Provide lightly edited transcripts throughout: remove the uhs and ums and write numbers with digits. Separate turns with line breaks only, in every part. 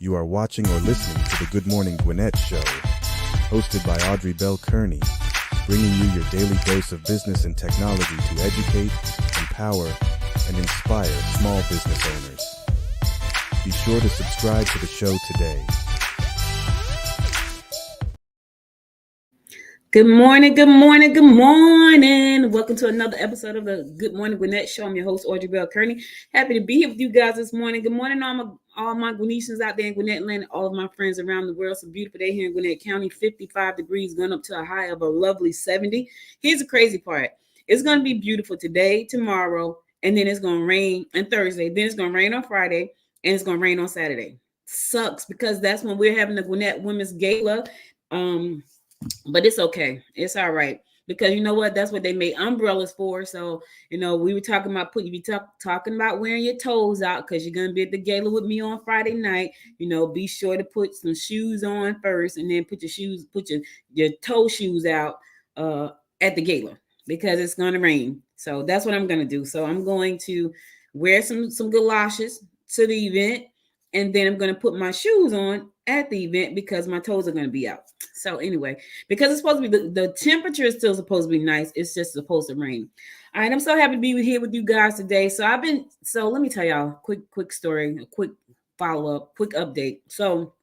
You are watching or listening to the Good Morning Gwinnett Show, hosted by Audrey Bell Kearney, bringing you your daily dose of business and technology to educate, empower, and inspire small business owners. Be sure to subscribe to the show today.
Good morning, good morning, good morning. Welcome to another episode of the Good Morning Gwinnett Show. I'm your host, Audrey Bell Kearney. Happy to be here with you guys this morning. Good morning, all my Gwinnetians out there in Gwinnett Land, all of my friends around the world. It's a beautiful day here in Gwinnett County, 55 degrees, going up to a high of a lovely 70. Here's the crazy part. It's going to be beautiful today, tomorrow, and then it's going to rain on Thursday. Then it's going to rain on Friday, and it's going to rain on Saturday. Sucks, because that's when we're having the Gwinnett Women's Gala. But it's okay. It's all right. Because you know what? That's what they made umbrellas for. So, we were talking about talking about wearing your toes out, because you're going to be at the gala with me on Friday night. Be sure to put some shoes on first, and then put your toe shoes out at the gala, because it's going to rain. So that's what I'm going to do. So I'm going to wear some galoshes to the event, and then I'm going to put my shoes on at the event because my toes are going to be out. So anyway, because it's supposed to be the temperature is still supposed to be nice. It's just supposed to rain. All right, I'm so happy to be here with you guys today. So let me tell y'all a quick story, a quick follow-up, quick update. So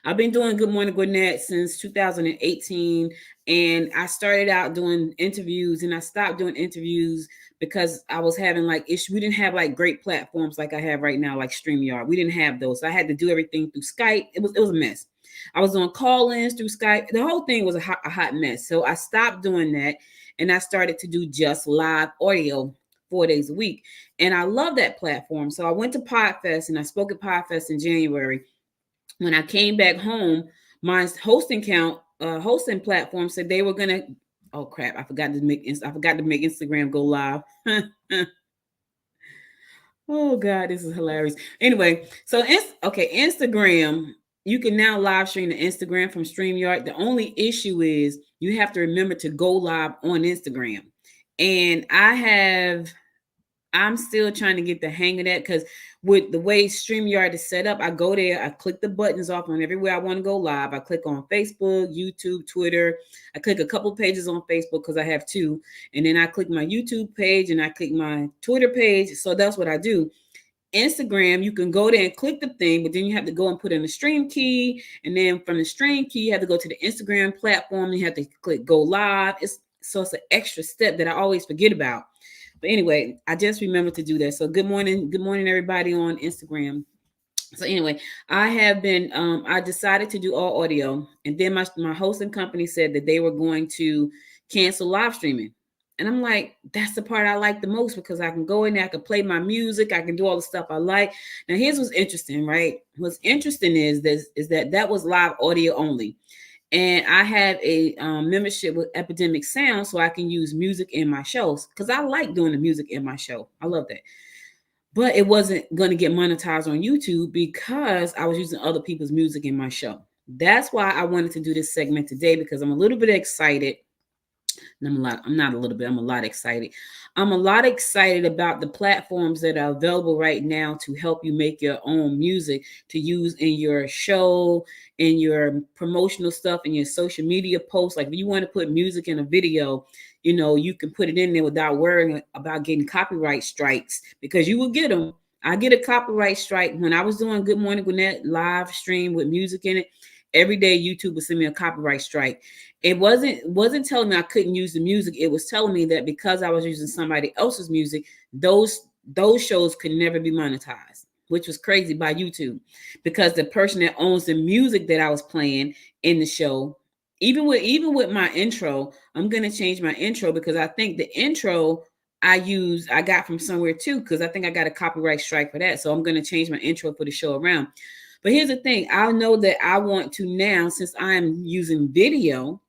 I've been doing Good Morning Gwinnett since 2018, and I started out doing interviews, and I stopped doing interviews because I was having issues. We didn't have great platforms like I have right now, like StreamYard. We didn't have those, so I had to do everything through Skype. It was a mess. I was doing call-ins through Skype. The whole thing was a hot mess. So I stopped doing that, and I started to do just live audio 4 days a week, and I love that platform. So I went to Podfest, and I spoke at Podfest in January. When I came back home, my hosting platform said they were gonna. Oh crap! I forgot to make Instagram go live. Oh God, this is hilarious. Anyway, so Instagram. You can now live stream to Instagram from StreamYard. The only issue is you have to remember to go live on Instagram, and I'm still trying to get the hang of that, because with the way StreamYard is set up, I go there, I click the buttons off on everywhere I want to go live. I click on Facebook, YouTube, Twitter. I click a couple pages on Facebook because I have two. And then I click my YouTube page and I click my Twitter page. So that's what I do. Instagram, you can go there and click the thing, but then you have to go and put in the stream key. And then from the stream key, you have to go to the Instagram platform. And you have to click go live. It's an extra step that I always forget about. But anyway, I just remembered to do that. So good morning, everybody on Instagram. So anyway, I decided to do all audio, and then my hosting company said that they were going to cancel live streaming. And I'm like, that's the part I like the most, because I can go in there, I can play my music, I can do all the stuff I like. Now here's what's interesting, right? What's interesting is that was live audio only. And I have a membership with Epidemic Sound, so I can use music in my shows, because I like doing the music in my show. I love that. But it wasn't going to get monetized on YouTube because I was using other people's music in my show. That's why I wanted to do this segment today, because I'm a little bit excited. I'm a lot excited. I'm a lot excited about the platforms that are available right now to help you make your own music to use in your show, in your promotional stuff, in your social media posts. Like if you want to put music in a video, you can put it in there without worrying about getting copyright strikes, because you will get them. I get a copyright strike when I was doing Good Morning Gwinnett live stream with music in it. Every day YouTube would send me a copyright strike. It wasn't telling me I couldn't use the music. It was telling me that because I was using somebody else's music, those shows could never be monetized, which was crazy by YouTube, because the person that owns the music that I was playing in the show, even with my intro, I'm going to change my intro, because I think the intro I got from somewhere too, because I think I got a copyright strike for that. So I'm going to change my intro for the show around. But here's the thing. I know that I want to now, since I'm using video,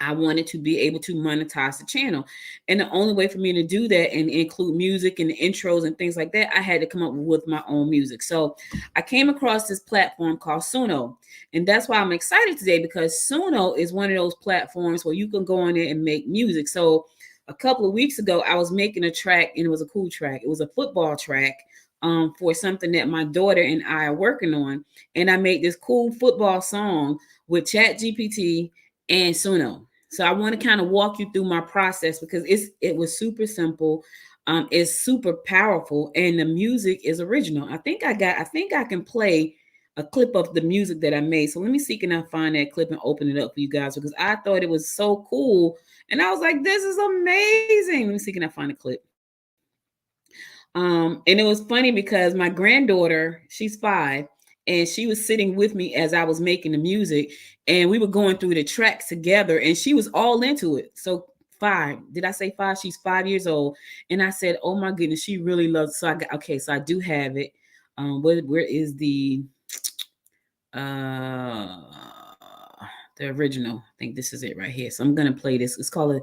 I wanted to be able to monetize the channel. And the only way for me to do that and include music and intros and things like that, I had to come up with my own music. So I came across this platform called Suno. And that's why I'm excited today, because Suno is one of those platforms where you can go on there and make music. So a couple of weeks ago, I was making a track, and it was a cool track. It was a football track. for something that my daughter and I are working on. And I made this cool football song with Chat GPT and Suno. So I want to kind of walk you through my process because it was super simple. It's super powerful and the music is original. I think I can play a clip of the music that I made. So let me see, can I find that clip and open it up for you guys because I thought it was so cool. And I was like, this is amazing. Let me see, can I find a clip? And it was funny because my granddaughter, she's 5, and she was sitting with me as I was making the music, and we were going through the tracks together, and she was all into it. So 5, did I say 5? She's 5 years old, and I said, "Oh my goodness, she really loves." So I got, okay, so I do have it. Where is uh the original? I think this is it right here. So I'm gonna play this. It's called a.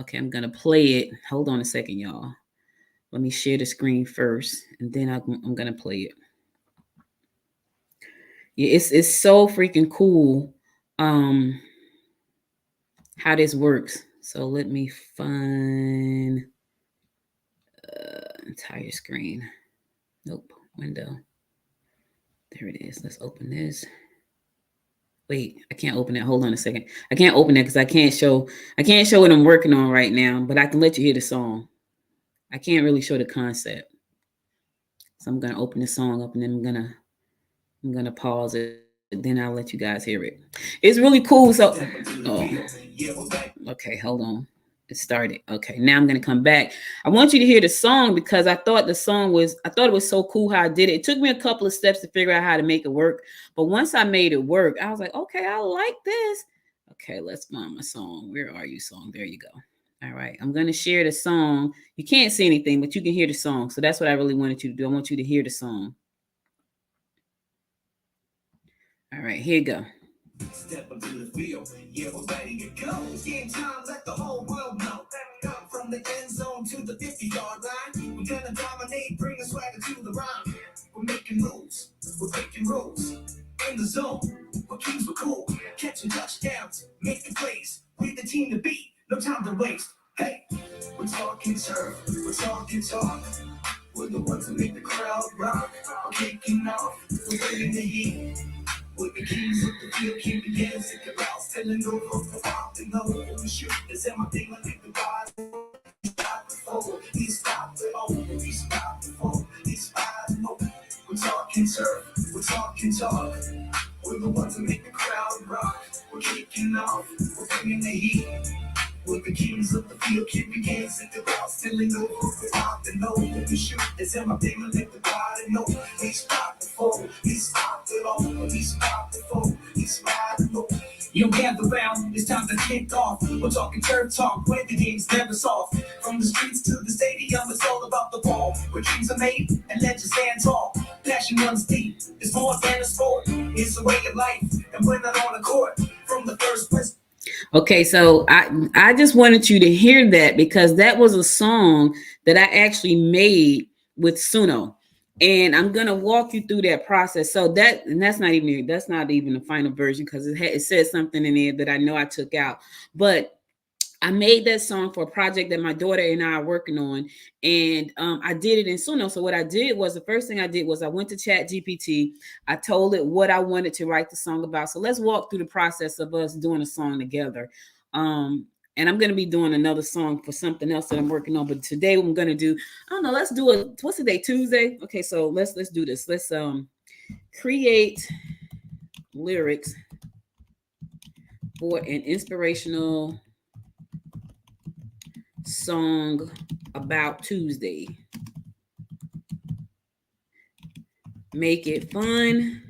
Okay, I'm gonna play it. Hold on a second, y'all. Let me share the screen first, and then I'm gonna play it. Yeah, it's so freaking cool, how this works. So let me find entire screen. Nope, window. There it is. Let's open this. Wait, I can't open it. Hold on a second. I can't open it because I can't show what I'm working on right now, but I can let you hear the song. I can't really show the concept. So I'm gonna open the song up and then I'm gonna pause it. Then I'll let you guys hear it. It's really cool. So, oh, okay, hold on. It started. Okay, now I'm gonna come back. I want you to hear the song because I thought it was so cool how I did it. It took me a couple of steps to figure out how to make it work, but once I made it work, I was like, okay, I like this. Okay, let's find my song. Where are you, song? There you go. All right, I'm gonna share the song. You can't see anything, but you can hear the song. So that's what I really wanted you to do. I want you to hear the song. All right, here you go. Step up to the field, yeah, we're ready to go. Game time, let the whole world know. From the end zone to the 50-yard line, we're gonna dominate, bring a swagger to the rhyme. We're making moves, we're breaking rules. In the zone, we're kings, we're cool. Catching touchdowns, making plays. We're the team to beat, no time to waste. Hey, we're talking turf, we're talking talk. We're the ones who make the crowd rock. We're kicking off, we're bringing the heat. With the keys of the field, keep the hands in the bounce, telling no room for out and no one shoot. Is that my thing? I think the body. Stop before he stopped it. Oh, he stopped before he stopped. Oh, we're talking turf, we're talking talk. We're the ones who make the crowd rock. We're kicking off, we're bringing the heat. With the kings of the field, keep your hands in the bounce, telling no room for out and no one shoot. Is that my thing? I think the body. No, he stopped before he stopped it. Oh, he stopped before he stopped. Oh. You gather round, it's time to kick off. We're talking turf talk, when the game's never soft. From the streets to the stadium, it's all about the ball. Where dreams are made and legends stand tall. Passion runs deep, it's more than a sport. It's a way of life, and we're not on the court. From the first place. Okay, so I just wanted you to hear that because that was a song that I actually made with Suno. And I'm gonna walk you through that process. So that's not even the final version because it says something in there that I know I took out. But I made that song for a project that my daughter and I are working on, and I did it in Suno. So what I did was the first thing I did was I went to Chat GPT. I told it what I wanted to write the song about. So let's walk through the process of us doing a song together. And I'm going to be doing another song for something else that I'm working on. But today I'm going to do, I don't know, let's do it. What's the day? Tuesday? Okay, so let's do this. Let's create lyrics for an inspirational song about Tuesday. Make it fun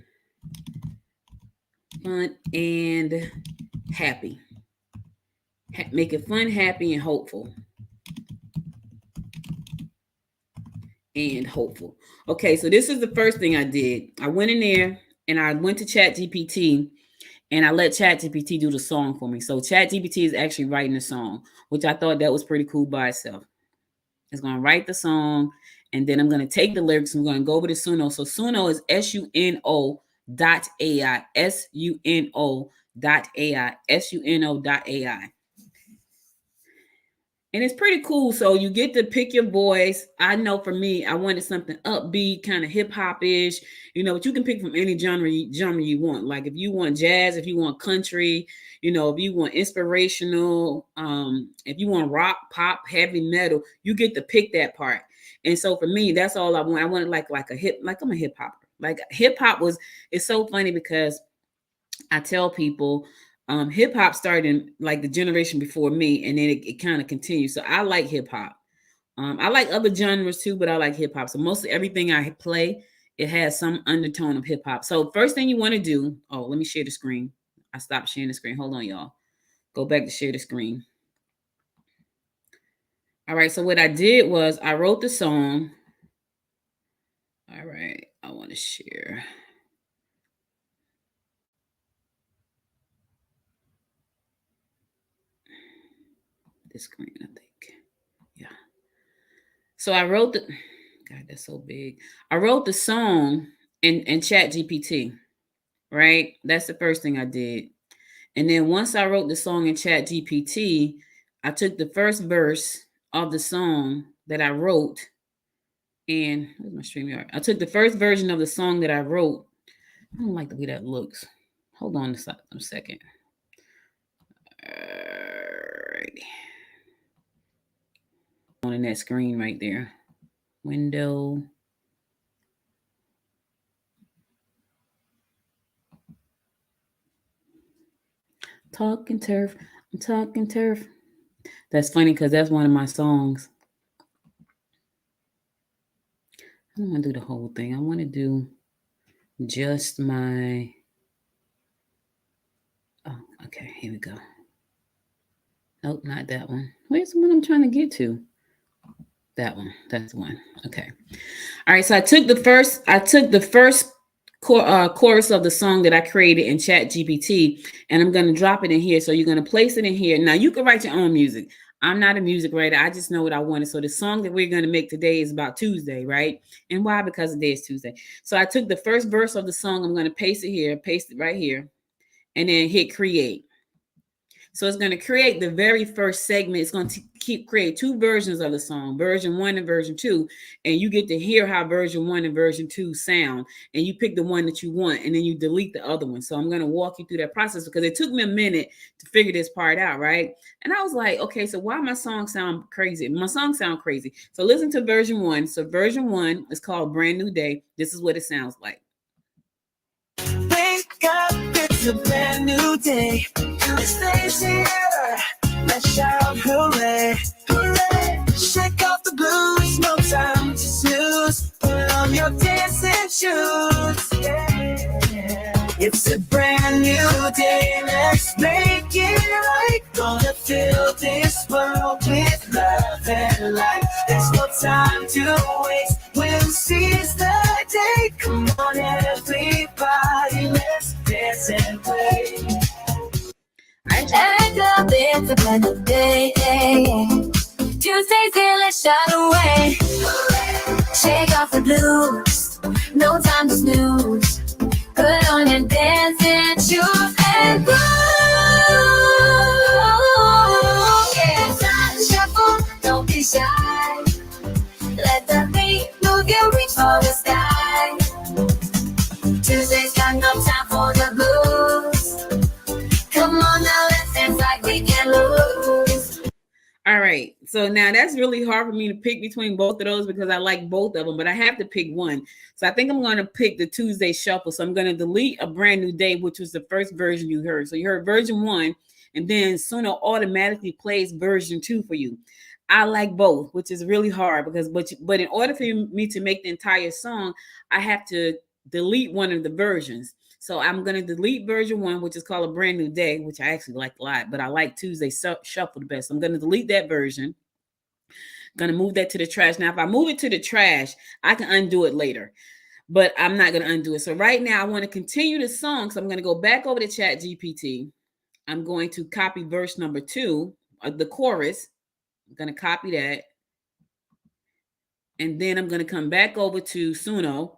and happy. Make it fun, happy, and hopeful. Okay, so this is the first thing I did. I went in there and I went to Chat GPT and I let Chat GPT do the song for me. So Chat GPT is actually writing the song, which I thought that was pretty cool by itself. It's going to write the song, and then I'm going to take the lyrics. I'm going to go over to Suno. So Suno is SUNO.ai, SUNO.ai, SUNO.ai. And it's pretty cool. So you get to pick your voice. I know for me, I wanted something upbeat, kind of hip hop ish, but you can pick from any genre you want. Like if you want jazz, if you want country, if you want inspirational, if you want rock, pop, heavy metal, you get to pick that part. And so for me, that's all I want. I wanted like I'm a hip hopper. Like hip hop it's so funny because I tell people hip hop started in like the generation before me, and then it kind of continues. So I like hip hop. I like other genres too, but I like hip hop. So mostly everything I play, it has some undertone of hip hop. So first thing you want to do, let me share the screen. I stopped sharing the screen. Hold on, y'all. Go back to share the screen. All right. So what I did was I wrote the song. All right. I want to share. This screen, I think. Yeah. So I wrote God, that's so big. I wrote the song in Chat GPT, right? That's the first thing I did. And then once I wrote the song in Chat GPT, I took the first verse of the song that I wrote, and where's my StreamYard? I took the first version of the song that I wrote. I don't like the way that looks. Hold on a second. Alrighty. On that screen right there. Window. Talking turf. I'm talking turf. That's funny because that's one of my songs. I don't want to do the whole thing. I want to do just my. Oh, okay. Here we go. Nope, not that one. Where's the one I'm trying to get to? That one. That's the one. Okay. All right. So I took the first chorus of the song that I created in Chat GPT, and I'm going to drop it in here. So you're going to place it in here. Now you can write your own music. I'm not a music writer. I just know what I wanted. So the song that we're going to make today is about Tuesday, right? And why? Because today is Tuesday. So I took the first verse of the song. I'm going to paste it right here, and then hit create. So it's going to create the very first segment. It's going to create two versions of the song, version 1 and version 2. And you get to hear how version 1 and version 2 sound. And you pick the one that you want, and then you delete the other one. So I'm going to walk you through that process because it took me a minute to figure this part out, right? And I was like, okay, so why my song sound crazy? My song sound crazy. So listen to version 1. So version 1 is called Brand New Day. This is what it sounds like. Wake up, it's a brand new day. This day's here. Let's shout hooray, hooray. Shake off the blues, no time to snooze. Put on your dancing shoes. Yeah. It's a brand new day. Let's make it right. Gonna fill this world with love and light. There's no time to waste. We'll seize the day. Come on, everybody, let's dance and play.
Wake up, it's a brand new day. Tuesday's here, let's shout away. Shake off the blues, no time to snooze. Put on your dancing shoes and groove. Yeah, it's time to shuffle, don't be shy. Let the beat move you, reach for the sky. Tuesday's got no time for the blues. Come on now, let's dance like we can lose.
All right. So now that's really hard for me to pick between both of those because I like both of them, but I have to pick one. So I think I'm going to pick the Tuesday Shuffle. So I'm going to delete A Brand New Day, which was the first version you heard. So you heard version 1, and then Suno automatically plays version 2 for you. I like both, which is really hard because, but in order for me to make the entire song, I have to delete one of the versions. So I'm going to delete version 1, which is called A Brand New Day, which I actually like a lot, but I like Tuesday Shuffle the best. So I'm going to delete that version. Going to move that to the trash. Now, if I move it to the trash, I can undo it later, but I'm not going to undo it. So right now I want to continue the song. So I'm going to go back over to Chat GPT. I'm going to copy verse number 2, the chorus. I'm going to copy that. And then I'm going to come back over to Suno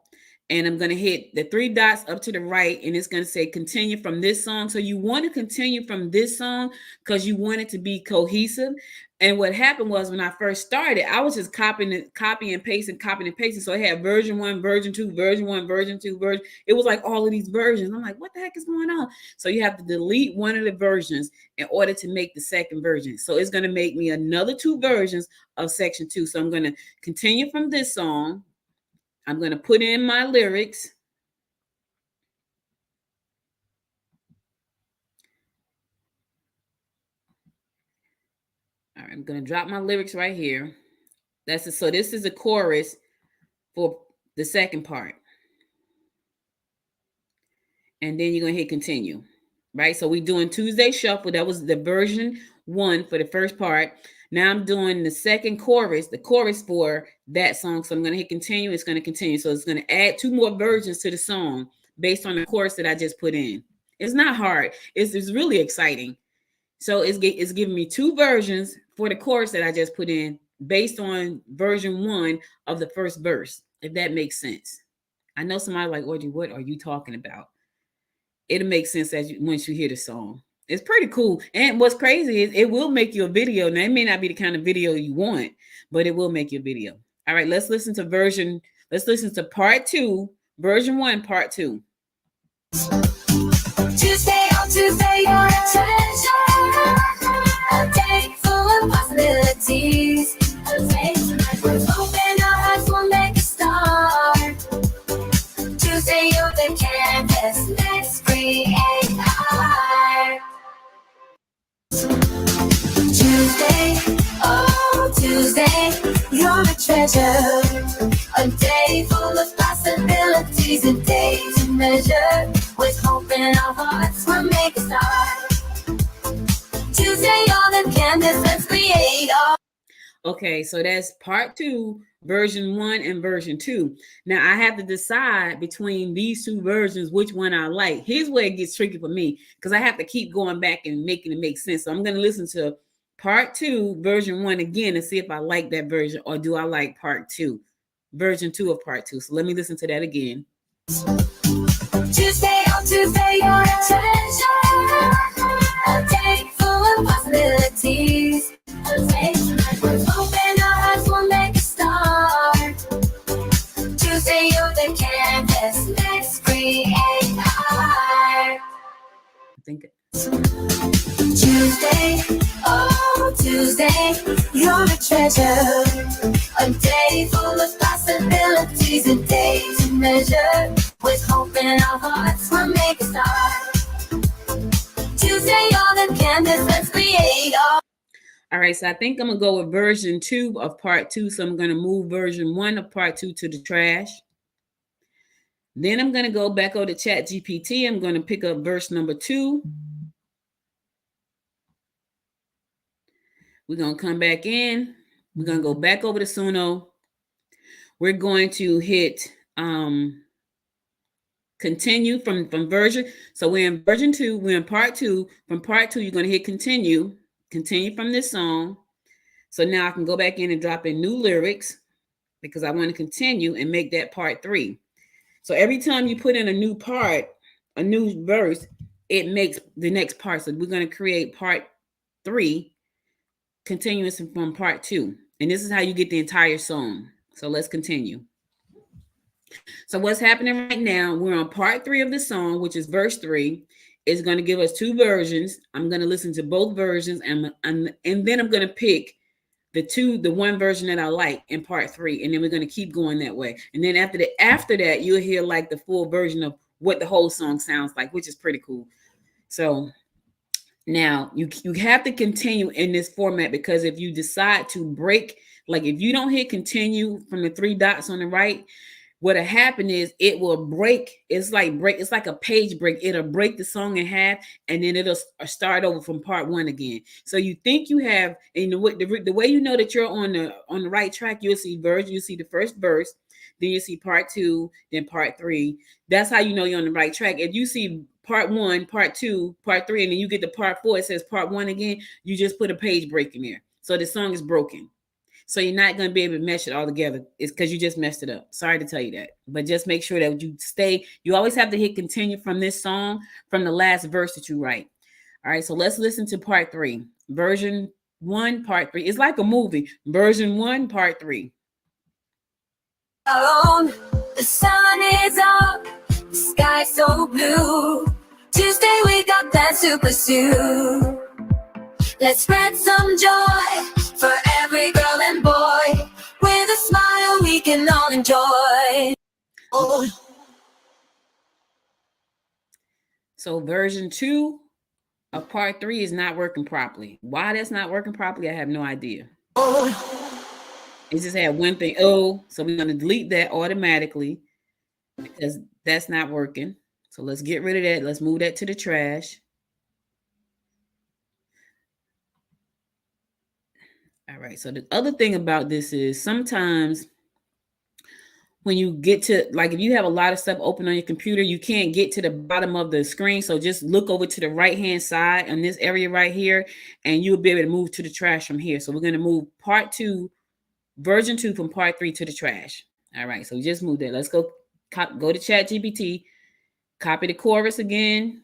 and I'm going to hit the 3 dots up to the right, and it's going to say continue from this song. So you want to continue from this song because you want it to be cohesive. And what happened was when I first started, I was just copying and pasting. So I had version 1, version 2, version 1, version 2, version. It was like all of these versions. I'm like, what the heck is going on? So you have to delete one of the versions in order to make the second version. So it's going to make me another 2 versions of section 2. So I'm going to continue from this song. I'm going to put in my lyrics. All right, I'm going to drop my lyrics right here. So this is a chorus for the second part. And then you're going to hit continue, right? So we're doing Tuesday Shuffle. That was the version 1 for the first part. Now I'm doing the second chorus, the chorus for that song. So I'm going to hit continue. It's going to continue. So it's going to add 2 more versions to the song based on the chorus that I just put in. It's not hard. It's really exciting. So it's giving me 2 versions for the chorus that I just put in based on version 1 of the first verse, if that makes sense. I know somebody like, Audrey, what are you talking about? It'll make sense once you hear the song. It's pretty cool. And what's crazy is it will make you a video. Now, it may not be the kind of video you want, but it will make you a video. All right, let's listen to part 2, version 1, part 2.
Tuesday on Tuesday, you're a treasure. A day full of possibilities. A day tonight, open our eyes, we'll make a start. Tuesday, you're the canvas. Let's create art. Tuesday, oh Tuesday, you're a treasure. A day full of possibilities, a day to measure. With hope in our hearts, we'll make a start. Tuesday on the canvas, let's create art.
Okay, so that's part 2, version 1 and version 2. Now I have to decide between these 2 versions which one I like. Here's where it gets tricky for me because I have to keep going back and making it make sense. So I'm going to listen to part 2, version 1 again and see if I like that version, or do I like part 2, version 2 of part 2. So let me listen to that again.
Tuesday on Tuesday, you're a treasure. A day full of possibilities. A day tonight, we're open our eyes, we'll make a start. Tuesday, you're the canvas. Let's create art.
I think
Tuesday, oh Tuesday, you're a treasure. A day full of possibilities, a day to measure. With hope in our hearts, we'll make a start. Tuesday on the canvas, let's create art.
All right, so I think I'm going to go with version 2 of part 2. So I'm going to move version 1 of part 2 to the trash. Then I'm going to go back over to ChatGPT. I'm going to pick up verse number 2. We're going to come back in. We're going to go back over to Suno. We're going to hit continue from version. So we're in version 2. We're in part 2. From part 2, you're going to hit continue from this song. So now I can go back in and drop in new lyrics because I want to continue and make that part 3. So every time you put in a new part, a new verse, it makes the next part. So we're going to create part 3, continuous from part 2. And this is how you get the entire song. So let's continue. So what's happening right now, we're on part 3 of the song, which is verse 3. It's going to give us 2 versions. I'm going to listen to both versions, and then I'm going to pick the one version that I like in part 3, and then we're going to keep going that way. And then after that, you'll hear like the full version of what the whole song sounds like, which is pretty cool. So now you have to continue in this format, because if you decide to break, like if you don't hit continue from the 3 dots on the right, what'll happen is it will break. It's like a page break. It'll break the song in half, and then it'll start over from part 1 again. So you think you have, and the way you know that you're on the right track, you'll see the first verse, then you see part 2, then part 3. That's how you know you're on the right track. If you see part 1, part 2, part 3, and then you get to part 4, it says part 1 again, you just put a page break in there. So the song is broken. So you're not going to be able to mesh it all together. It's because you just messed it up. Sorry to tell you that. But just make sure that you always have to hit continue from this song, from the last verse that you write. All right, so let's listen to part 3. Version 1, part 3. It's like a movie. Version 1, part 3.
The sun is up, the sky so blue. Tuesday we got plans to pursue. Let's spread some joy for every girl and boy. With a smile we can all enjoy. Oh.
So version 2 of part 3 is not working properly. Why that's not working properly, I have no idea. It just had one thing. Oh, so we're going to delete that automatically because that's not working. So let's get rid of that. Let's move that to the trash. All right. So the other thing about this is sometimes when you get to, like, if you have a lot of stuff open on your computer, you can't get to the bottom of the screen. So just look over to the right-hand side on this area right here, and you'll be able to move to the trash from here. So we're going to move part 2, version 2 from part 3 to the trash. All right. So we just moved that. Let's go to ChatGPT, copy the chorus again.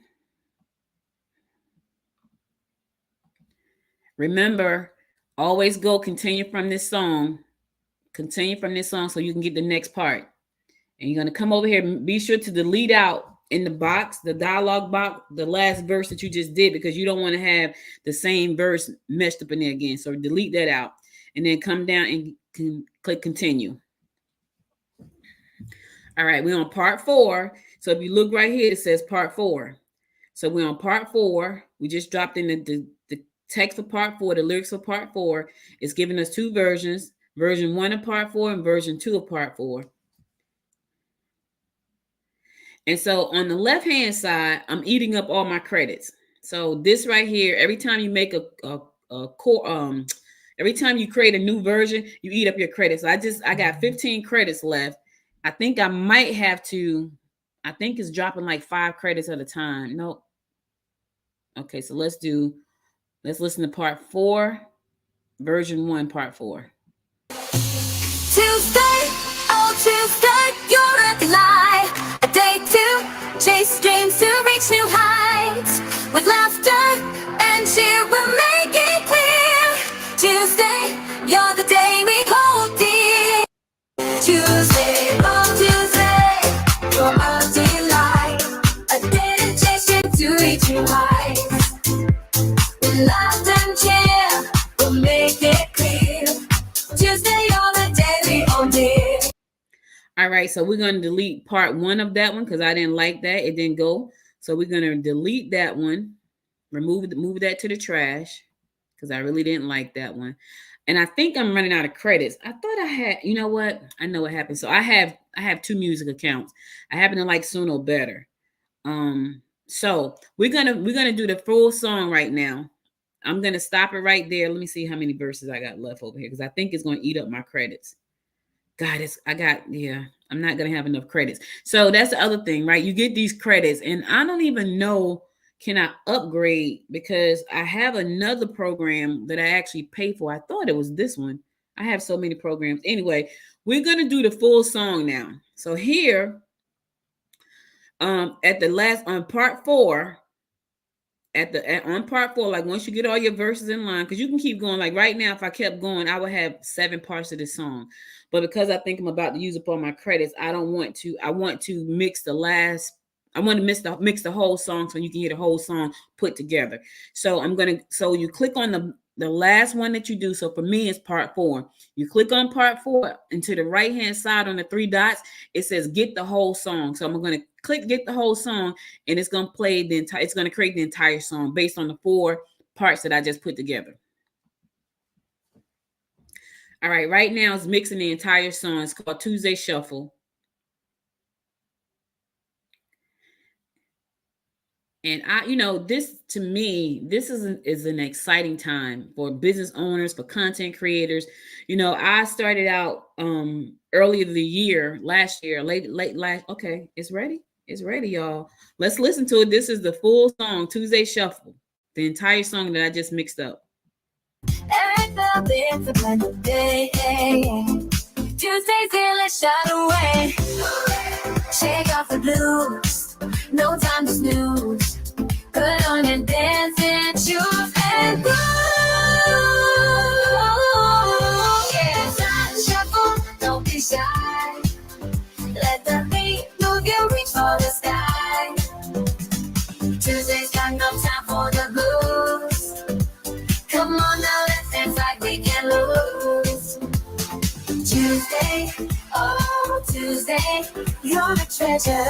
Remember, always go continue from this song so you can get the next part. And you're going to come over here and be sure to delete out in the box, the dialogue box, the last verse that you just did, because you don't want to have the same verse messed up in there again. So delete that out and then come down and click continue. All right, we're on part 4. So if you look right here, it says part 4. So we're on part 4. We just dropped in the text for part 4, the lyrics for part 4. It's giving us 2 versions, version 1 of part 4 and version 2 of part 4. And so on the left-hand side, I'm eating up all my credits. So this right here, every time you make every time you create a new version, you eat up your credits. So I got 15 credits left. I think I might have to, I think it's dropping like 5 credits at a time. Nope. Okay, so let's listen to part 4, version 1, part 4.
Tuesday, oh Tuesday, you're a delight. A day to chase dreams to reach new heights. With laughter and cheer, we'll make it clear. Tuesday, you're the day we hold dear. Tuesday, oh Tuesday, you're a delight. A day to chase dreams to reach new heights. With laughter and cheer, we'll make it clear. Tuesday, you're the day we hold dear.
All right, so we're going to delete part 1 of that one because I didn't like that. It didn't go. So we're going to delete that one, move that to the trash because I really didn't like that one. And I think I'm running out of credits. I thought I had, you know what? I know what happened. So I have 2 music accounts. I happen to like Suno better. So we're gonna do the full song right now. I'm gonna stop it right there. Let me see how many verses I got left over here because I think it's gonna eat up my credits. God, I'm not gonna have enough credits. So that's the other thing, right? You get these credits, and I don't even know, can I upgrade? Because I have another program that I actually pay for. I thought it was this one. I have so many programs. Anyway, we're gonna do the full song now. So here, at the last on part 4. On part 4, like once you get all your verses in line, because you can keep going. Like right now, if I kept going, I would have 7 parts of this song. But because I think I'm about to use up all my credits, I don't want to. I want to mix the last. I want to mix the whole song so you can hear the whole song put together. So so you click on the last one that you do. So for me, it's part 4. You click on part 4, and to the right-hand side on the 3 dots, it says get the whole song. So I'm going to click get the whole song, and it's going to play it's going to create the entire song based on the 4 parts that I just put together. All right, right now it's mixing the entire song. It's called Tuesday Shuffle. And this to me, this is an exciting time for business owners, for content creators. I started out earlier the year, last year, late last. Okay, it's ready. It's ready, y'all. Let's listen to it. This is the full song, Tuesday Shuffle, the entire song that I just mixed up.
Erica, up, it's a brand new day. Tuesday's here, let's shout away. Shake off the blues, no time to snooze. Put on your dancing shoes and groove. Yeah, it's time to shuffle, don't be shy. Let the beat move you, reach for the sky. Tuesday's got no time for the blues. Come on now, let's dance like we can lose. Tuesday, oh Tuesday, you're a treasure.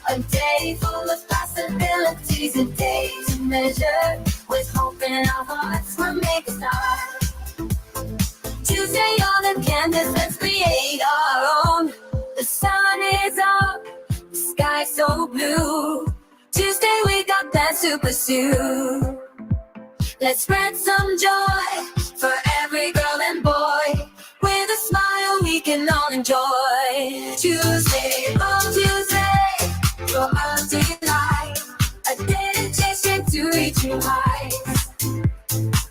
A day full of possibilities, a day to measure. With hope in our hearts, we'll make a start. Tuesday on the canvas, let's create our own. The sun is up, the sky's so blue. Tuesday we got plans to pursue. Let's spread some joy for every girl and boy. With a smile we can all enjoy. Tuesday, oh Tuesday, for us delight. A dedication to reach new heights.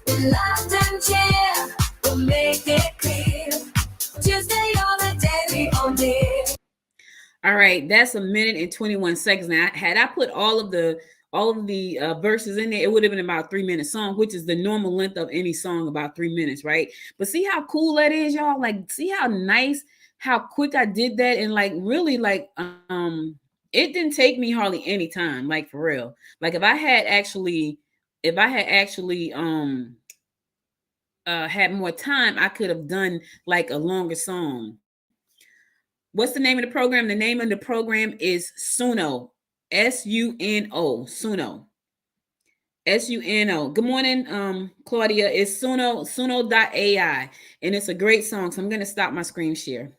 With laughter and cheer, we'll make it clear. Tuesday on the day we own it.
All right, that's 1 minute and 21 seconds. Now, had I put all of the verses in there, it would have been about 3 minute song, which is the normal length of any song, about 3 minutes, right? But see how cool that is, y'all. Like, see how nice, how quick I did that, and like really, like it didn't take me hardly any time, like for real. Like if I had actually had more time, I could have done like a longer song. What's the name of the program? The name of the program is Suno. S-U-N-O. Suno. S-U-N-O. Good morning, Claudia. It's Suno.ai. And it's a great song. So I'm going to stop my screen share.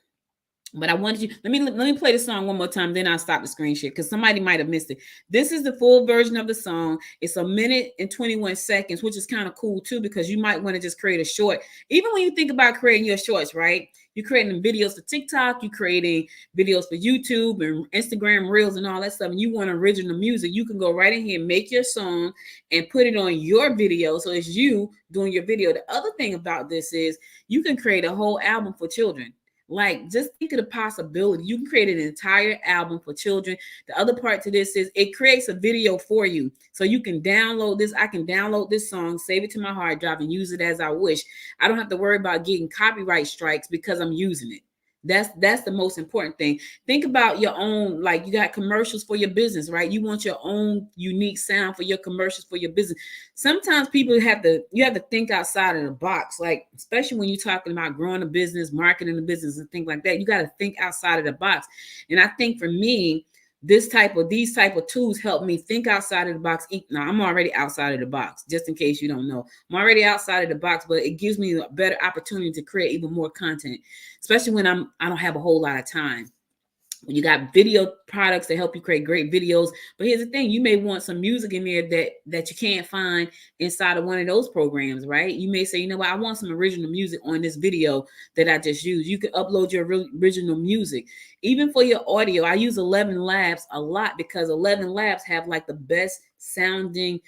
But I wanted you, let me play the song one more time, then I'll stop the screen share because somebody might have missed it. This is the full version of the song. It's 1 minute and 21 seconds, which is kind of cool too, because you might want to just create a short. Even when you think about creating your shorts, right? You're creating videos for TikTok, you're creating videos for YouTube and Instagram Reels and all that stuff, and you want original music, you can go right in here, make your song, and put it on your video. So it's you doing your video. The other thing about this is you can create a whole album for children. Like, just think of the possibility. You can create an entire album for children. The other part to this is it creates a video for you. So you can download this. I can download this song, save it to my hard drive, and use it as I wish. I don't have to worry about getting copyright strikes because I'm using it. That's the most important thing. Think about your own, like you got commercials for your business, right? You want your own unique sound for your commercials for your business. Sometimes people have to think outside of the box, like especially when you're talking about growing a business, marketing a business and things like that. You got to think outside of the box. And I think for me, these type of tools help me think outside of the box. Now I'm already outside of the box, just in case you don't know. I'm already outside of the box, but it gives me a better opportunity to create even more content, especially when I don't have a whole lot of time. When you got video products that help you create great videos. But here's the thing, you may want some music in there that you can't find inside of one of those programs, right? You may say, you know what, I want some original music on this video that I just used. You can upload your original music. Even for your audio, I use 11 Labs a lot because 11 Labs have like the best sounding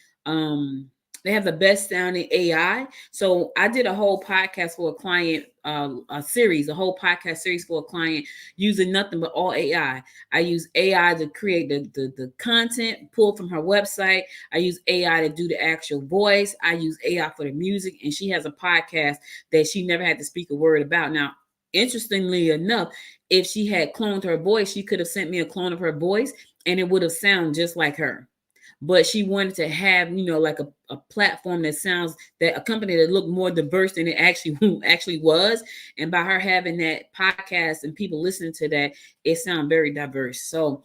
they have the best sounding AI. So I did a whole podcast for a client, a whole podcast series for a client using nothing but all AI. I use AI to create the content, pull from her website. I use AI to do the actual voice. I use AI for the music. And she has a podcast that she never had to speak a word about. Now, interestingly enough, if she had cloned her voice, she could have sent me a clone of her voice and it would have sounded just like her. But she wanted to have, like a platform that sounds, that a company that looked more diverse than it actually was. And by her having that podcast and people listening to that, it sounded very diverse. So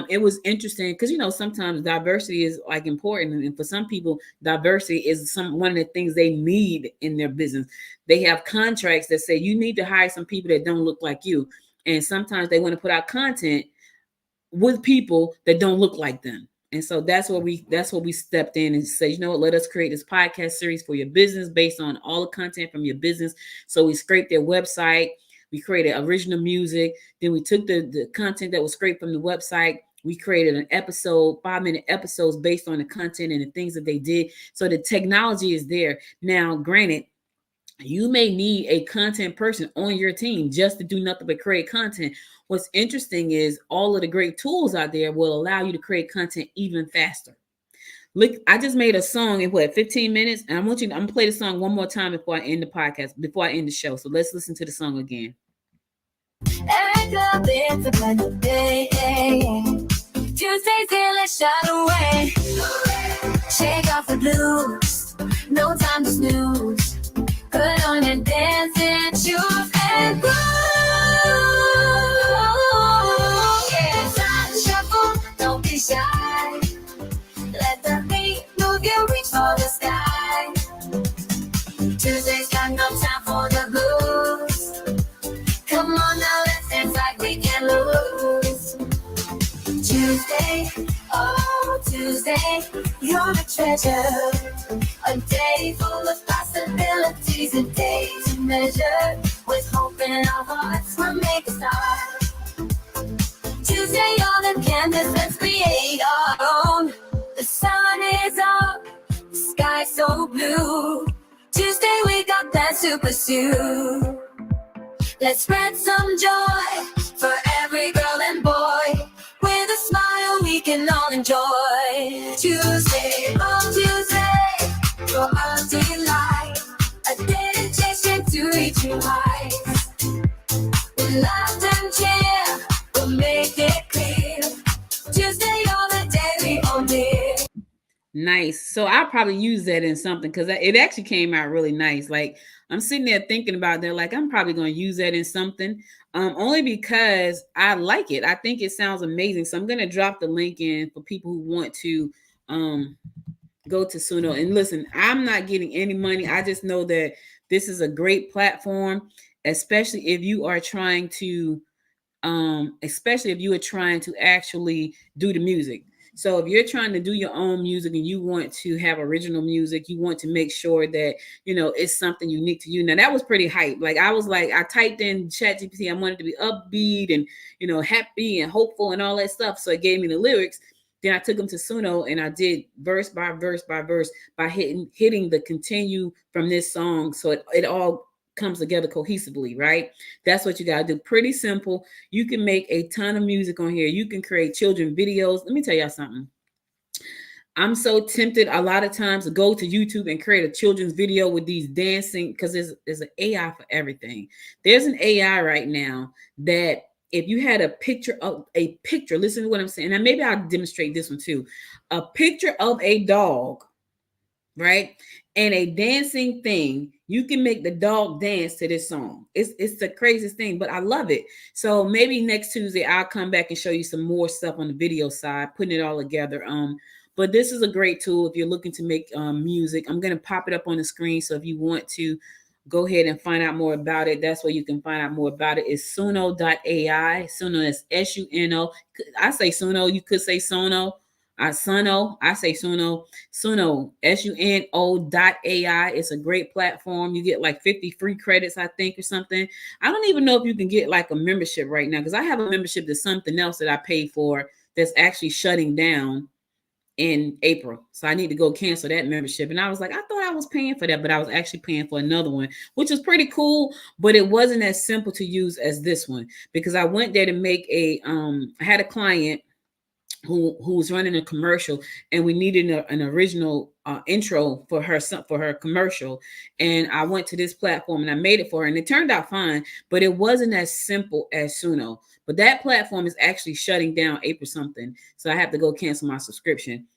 it was interesting because, sometimes diversity is like important. And for some people, diversity is one of the things they need in their business. They have contracts that say you need to hire some people that don't look like you. And sometimes they want to put out content with people that don't look like them. And so that's what we stepped in and said, you know what, let us create this podcast series for your business based on all the content from your business. So we scraped their website. We created original music. Then we took the content that was scraped from the website. We created an episode, 5-minute episodes based on the content and the things that they did. So the technology is there. Now, granted, You may need a content person on your team just to do nothing but create content. What's interesting is all of the great tools out there will allow you to create content even faster. Look, I just made a song in 15 minutes, and I'm gonna play the song one more time before I end the podcast, before I end the show. So let's listen to the song again.
Tuesday's here, let's shout away. Shake off the blues, no time to snooze. Put on your dancing shoes and groove. Yeah, it's time to shuffle, don't be shy. Let the beat move you, reach for the sky. Tuesday's got no time for the blues. Come on now, let's dance like we can lose. Tuesday, oh Tuesday, you're a treasure. A day full of possibilities, a day to measure. With hope in our hearts, we'll make a start. Tuesday, all the canvas, let's create our own. The sun is up, the sky's so blue. Tuesday, we got that to pursue. Let's spread some joy for every girl and boy. With a smile we can all enjoy. Tuesday, oh Tuesday, for our delight. A dedication to reach new heights. With laughter and cheer, we'll make it clear. Tuesday, all the day we own it.
Nice. So I'll probably use that in something because it actually came out really nice. Like I'm sitting there thinking about that. Like I'm probably going to use that in something. Only because I like it. I think it sounds amazing. So I'm going to drop the link in for people who want to go to Suno. And listen, I'm not getting any money. I just know that this is a great platform, especially if you are trying to actually do the music. So if you're trying to do your own music and you want to have original music, you want to make sure that, it's something unique to you. Now that was pretty hype. Like I typed in ChatGPT, I wanted to be upbeat and, happy and hopeful and all that stuff. So it gave me the lyrics. Then I took them to Suno and I did verse by verse by verse by hitting the continue from this song. So it all comes together cohesively, right? That's what you got to do. Pretty simple. You can make a ton of music on here. You can create children videos. Let me tell y'all something. I'm so tempted a lot of times to go to YouTube and create a children's video with these dancing, because there's an AI for everything. There's an AI right now that if you had a picture, listen to what I'm saying. And maybe I'll demonstrate this one too. A picture of a dog, right? And a dancing thing, you can make the dog dance to this song. It's the craziest thing, but I love it. So maybe next Tuesday, I'll come back and show you some more stuff on the video side, putting it all together. But this is a great tool if you're looking to make music. I'm going to pop it up on the screen. So if you want to go ahead and find out more about it, that's where you can find out more about it. It's Suno.ai. Suno is Suno. I say Suno. You could say Sono. Suno. I say Suno. Suno, Suno.ai. It's a great platform. You get like 50 free credits, I think, or something. I don't even know if you can get like a membership right now, because I have a membership to something else that I paid for that's actually shutting down in April. So I need to go cancel that membership. And I was like, I thought I was paying for that, but I was actually paying for another one, which is pretty cool, but it wasn't as simple to use as this one, because I went there to make I had a client who was running a commercial, and we needed an original intro for her commercial. And I went to this platform and I made it for her, and it turned out fine, but it wasn't as simple as Suno. But that platform is actually shutting down April something. So I have to go cancel my subscription.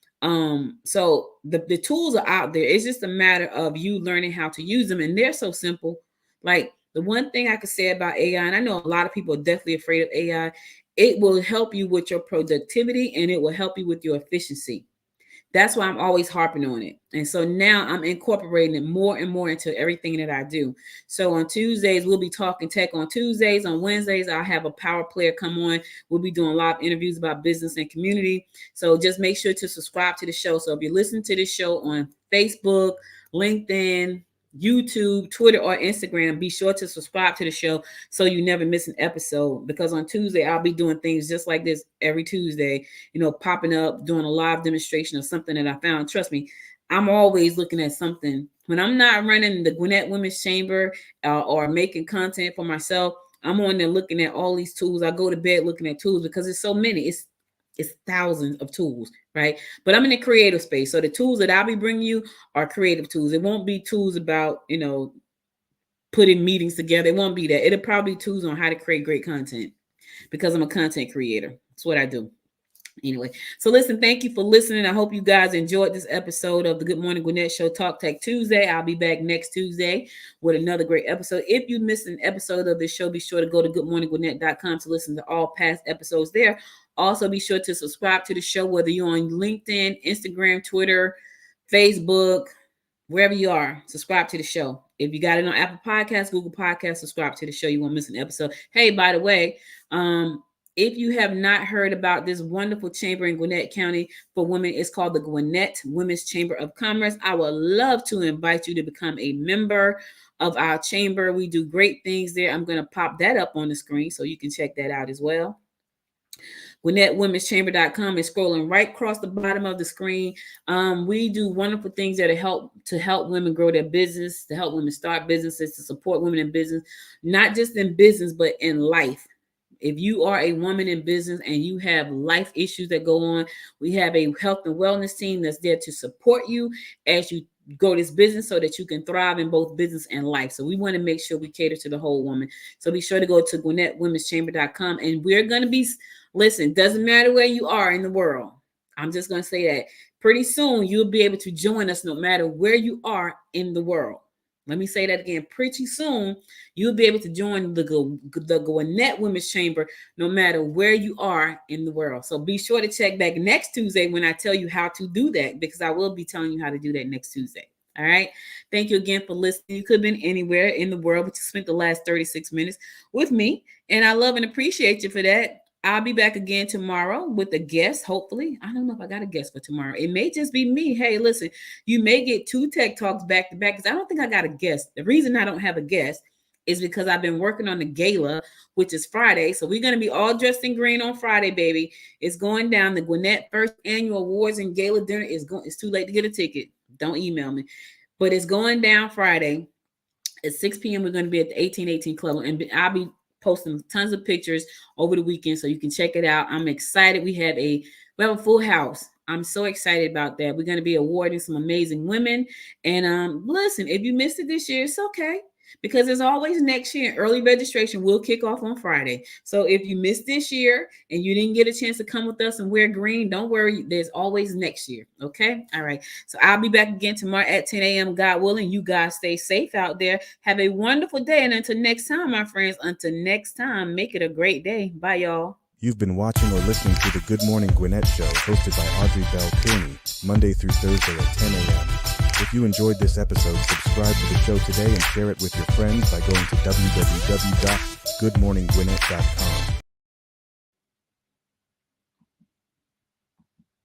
So the tools are out there. It's just a matter of you learning how to use them. And they're so simple. Like the one thing I could say about AI, and I know a lot of people are definitely afraid of AI, it will help you with your productivity and it will help you with your efficiency. That's why I'm always harping on it. And so now I'm incorporating it more and more into everything that I do. So on Tuesdays, we'll be talking tech on Tuesdays. On Wednesdays, I'll have a power player come on. We'll be doing live interviews about business and community. So just make sure to subscribe to the show. So if you're listening to this show on Facebook, LinkedIn, YouTube, Twitter, or Instagram, be sure to subscribe to the show so you never miss an episode, because on Tuesday I'll be doing things just like this every Tuesday, popping up, doing a live demonstration of something that I found. Trust me, I'm always looking at something. When I'm not running the Gwinnett Women's Chamber or making content for myself, I'm on there looking at all these tools. I go to bed looking at tools because it's so many. It's thousands of tools, right? But I'm in the creative space. So the tools that I'll be bringing you are creative tools. It won't be tools about, putting meetings together. It won't be that. It'll probably be tools on how to create great content because I'm a content creator. That's what I do. Anyway, so listen, thank you for listening. I hope you guys enjoyed this episode of the Good Morning Gwinnett Show, Talk Tech Tuesday. I'll be back next Tuesday with another great episode. If you missed an episode of this show, be sure to go to goodmorninggwinnett.com to listen to all past episodes there. Also, be sure to subscribe to the show, whether you're on LinkedIn, Instagram, Twitter, Facebook, wherever you are. Subscribe to the show. If you got it on Apple Podcasts, Google Podcasts, subscribe to the show. You won't miss an episode. Hey, by the way, if you have not heard about this wonderful chamber in Gwinnett County for women, it's called the Gwinnett Women's Chamber of Commerce. I would love to invite you to become a member of our chamber. We do great things there. I'm going to pop that up on the screen so you can check that out as well. GwinnettWomen'sChamber.com is scrolling right across the bottom of the screen. We do wonderful things that help women grow their business, to help women start businesses, to support women in business, not just in business, but in life. If you are a woman in business and you have life issues that go on, we have a health and wellness team that's there to support you as you grow this business so that you can thrive in both business and life. So we want to make sure we cater to the whole woman. So be sure to go to GwinnettWomen'sChamber.com, and we're going to be, listen, doesn't matter where you are in the world. I'm just going to say that pretty soon you'll be able to join us no matter where you are in the world. Let me say that again. Pretty soon, you'll be able to join the Gwinnett Women's Chamber no matter where you are in the world. So be sure to check back next Tuesday when I tell you how to do that, because I will be telling you how to do that next Tuesday. All right. Thank you again for listening. You could have been anywhere in the world, but you spent the last 36 minutes with me, and I love and appreciate you for that. I'll be back again tomorrow with a guest, hopefully. I don't know if I got a guest for tomorrow. It may just be me. Hey, listen, you may get 2 tech talks back to back because I don't think I got a guest. The reason I don't have a guest is because I've been working on the gala, which is Friday. So we're going to be all dressed in green on Friday, baby. It's going down. The Gwinnett First Annual Awards and Gala Dinner it's too late to get a ticket. Don't email me. But it's going down Friday at 6 p.m. We're going to be at the 1818 Club, and I'll be posting tons of pictures over the weekend so you can check it out. I'm excited. We have a full house. I'm so excited about that. We're going to be awarding some amazing women. And listen, if you missed it this year, it's okay, because there's always next year. Early registration will kick off on Friday. So if you missed this year and you didn't get a chance to come with us and wear green, don't worry. There's always next year. Okay. All right. So I'll be back again tomorrow at 10 a.m. God willing. You guys stay safe out there. Have a wonderful day. And until next time, my friends, make it a great day. Bye, y'all.
You've been watching or listening to the Good Morning Gwinnett Show, hosted by Audrey Bell Kearney, Monday through Thursday at 10 a.m. If you enjoyed this episode, subscribe to the show today and share it with your friends by going to www.goodmorninggwinnett.com.